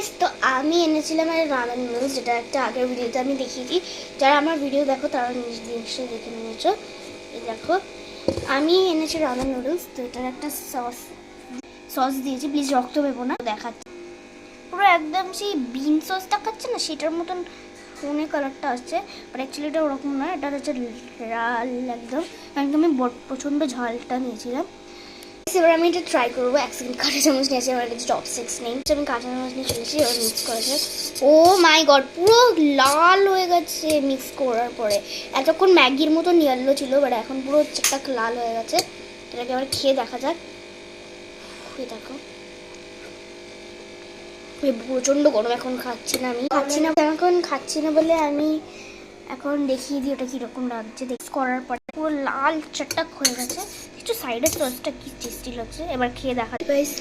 Guys, তো আমি এনেছিলাম রামেন নুডলস, যেটা একটা আগের ভিডিওতে আমি দেখিয়েছি। যারা আমার ভিডিও দেখো তারা নিশ্চয়ই দেখে নিয়েছো। এই দেখো, আমি এনেছি রামেন নুডলস। তো এটার একটা সস দিয়েছি, প্লিজ রক্ত ভেবো না। দেখাচ্ছি পুরো একদম সেই বিন সস দেখাচ্ছে না, সেটার মতন ফোনে কালারটা আসছে, বাট অ্যাকচুয়ালি এটা ওরকম নয়। এটা হচ্ছে লাল একদম, আমি প্রচণ্ড ঝালটা নিয়েছিলাম। এবার আমি এটা ট্রাই করবো। এক সেকেন্ড, কাঁচা চামচ নিয়েছি, আমার কাছে চপস্টিক্স নেই। আমি কাঁচা চামচ নিয়ে চলেছি, এবার মিক্স করেছে। ও মাই গড, পুরো লাল হয়ে গেছে মিক্স করার পরে। এতক্ষণ ম্যাগির মতন ইয়েলো ছিল, বাট এখন পুরো চাকটাক লাল হয়ে গেছে। এটাকে আবার খেয়ে দেখা যাক। দেখো, প্রচণ্ড গরম, এখন খাচ্ছি না। এখন খাচ্ছি না বলে আমি এখন দেখিয়ে দিই ওটা কীরকম লাগছে। মিক্স করার পরে পুরো লাল চাটটাক হয়ে গেছে। একটু সাইডের সসটা কি টেস্টি লাগছে, এবার খেয়ে দেখা। গাইস,